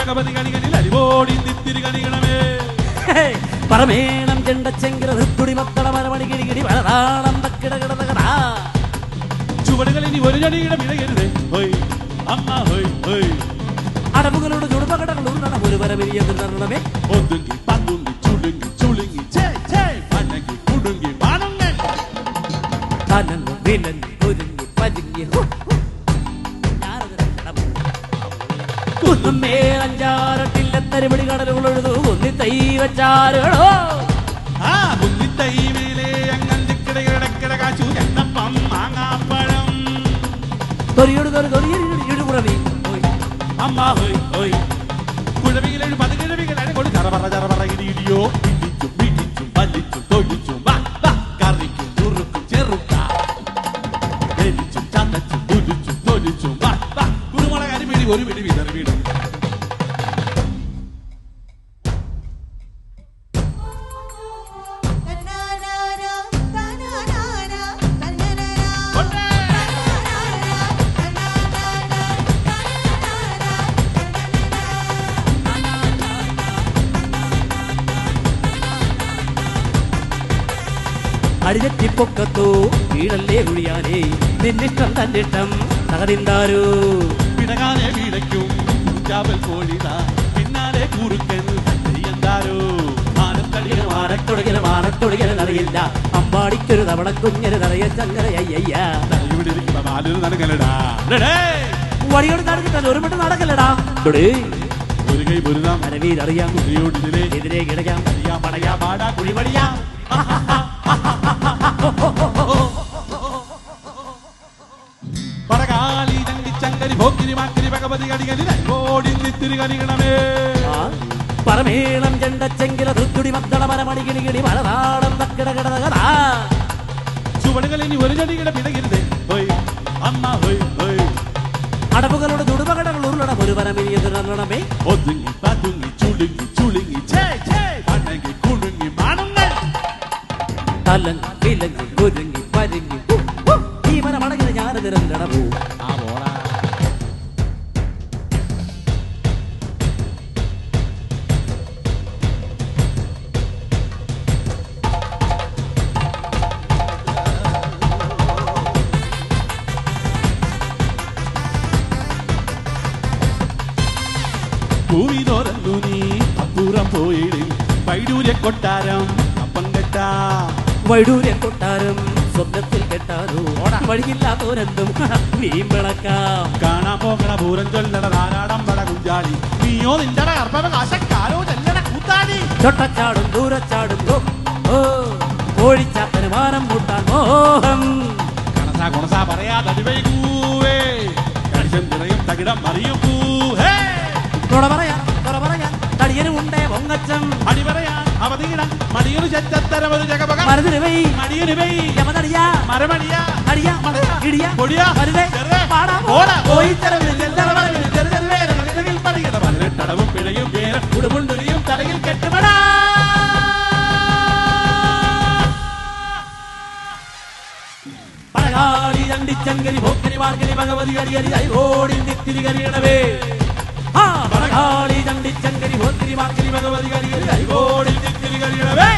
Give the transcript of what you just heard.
ഭഗവതി കണികളിൽ അരിവോടി നിത്തിരി കണികളമേ പറമേണം ചെണ്ടച്ചെങ്കില ഹൃത്തുടി മത്തള മരമണി കിടികിടി വളരാളം തക്കിടകിടതകടാ ചുവടുകളിൽ ഒരു ചടിയുടെ വിളയരുതേ ഹോയ് അമ്മ ഹോയ് ഹോയ് അടവുകളോട് ചുടുപകടകൾ ഉരുളണം ഒരു വരവിരിയ നിർണമേ ഒതുങ്ങി പതുങ്ങി ചുളുങ്ങി ചുളുങ്ങി പണങ്ങി കുടുങ്ങി മാണങ്ങൻ തനങ്ങി വിലങ്ങി ഒരുങ്ങി പതുങ്ങി കുന്നും മേലഞ്ചാറട്ടില്ല തരിപടി കടലുകളൊഴുതു കുന്നി തൈ വച്ചാരോ ആ കുന്നി തൈ മേലെ അങ്ങിടക്കിടക്കിട കാച്ചു എണ്ണപ്പം മാങ്ങാപ്പഴം തൊരിയോട് തൊരിയുറവി അമ്മ ഹോയ് ഹോയ് കുഴവികളെഴു പതുകിഴവികളെ കൊണ്ട് ചറപറ ഇടിയോ ഇടിച്ചും പിടിച്ചും വലിച്ചും തൊഴിച്ചും കറിക്കും കുറുക്കും ചെറുക്ക എരിച്ചും ചതച്ചും തുലിച്ചും തൊലിച്ചും കുരുമുളക് അരിപിടി ഒരു പിടി വിതറി വീടും അടിഞ്ഞെത്തിപ്പൊക്കത്തോ വീടല്ലേ കുഴിയാനേ നിന്നിഷ്ടം തന്റെ ഇഷ്ടം തകതിന്താരോ പിടകാനെ വീടയ്ക്കും ചാവൽ കോഴിത പിന്നാലെ കൂറുക്കൻ എന്താരോ മാനത്തൊടുകലും അറിയില്ല അമ്പാടിക്കൊരു തവണ കുഞ്ഞന് നിറയ ചങ്ങലയ്യ വടിയോട് നടക്കില്ല ഒരു മട്ട് നടക്കല്ലടാ ഒരു കൈ പൊരുതാം അറിയാം എതിരെ കിടക്കാം പടയാ പാടാ കുഴിപടിയാ പടകാലി ചങ്കരി ഭോക്കിരി മാക്കിരി ഭഗവതി കടികളിൽ ഓടി നിത്തിരി കണികളമേ പറമേളം ചെണ്ടച്ചെങ്കില തൃത്തുടി മത്തള മരമണി കിളികിടി മലനാടം തക്കിടകിടകടാ ചുവടുകളിൽ ഒരു ചടിയുടെ പിടകരുതേ ഹോയ് അമ്മ ഹോയ് ഹോയ് അടവുകളോട് ചുടുപകടകൾ ഉരുളണം ഒരു വരമിരിയണമേ ഒതുങ്ങി പതുങ്ങി ചുളുങ്ങി ചുളുങ്ങി പണങ്ങി കുടുങ്ങി മാണങ്ങൾ തലങ്ങി വിലങ്ങി ഒരുങ്ങി പരുങ്ങി ഈ മരമടങ്ങിന് ഞാൻ നിരന്തരമോ ആ പോടാ ഭൂമി തോരന്നു നീ അപ്പുറം പോയിടിൽ വൈഡൂര്യ കൊട്ടാരം അപ്പം കെട്ടാ വൈഡൂര്യ കൊട്ടാരം സ്വപ്നത്തിൽ കെട്ടാരോ വഴിയില്ലാത്തോരെന്തും വീമ്പിളക്കാം കാണാൻ പോകണ പൂരം ചൊല്ലട ധാരാളം പട കുഞ്ചാലി നീയോ നിന്റെ അർപ്പവകാശക്കാരോ ചെല്ലട കൂത്താലി ചൊട്ടച്ചാടും ദൂരച്ചാടും ഓഴിച്ചാത്തന് മാനം കൂട്ടാൻ മോഹം കണസാ പറയാതടിവൈകൂവേ കടിശം തിറയും തകിടം മറിയും പൂഹേ തുറ പറയാൻ തടിയനും ഉണ്ടേ പൊങ്ങച്ചം അടി പറയാൻ അവധിയിടാൻ മടിയൊരു ചെറ്റത്തരമൊരു ജഗപക മരുതിരുവൈ മടിയൊരുവൈ യമതടിയാ മരമടിയാ അടിയാ ഇടിയാ പൊടിയാ മരുതേ പാടാ ഓടാ പതിനെട്ടടവും പിഴയും പേരും കുടുമുണ്ടുരിയും തലയിൽ കെട്ടുപടാ പഴകാളി ചണ്ടിച്ചങ്കരി ഭോക്കരി മാർക്കരി ഭഗവതി അരിയരി ഓടി നിത്തിരി കരിയണവേ പഴകാളി ചണ്ടിച്ചങ്കരി ഭോക്കരി മാർക്കരി ഭഗവതി അരിയരി ഓടി നിത്തിരി കരിയണവേ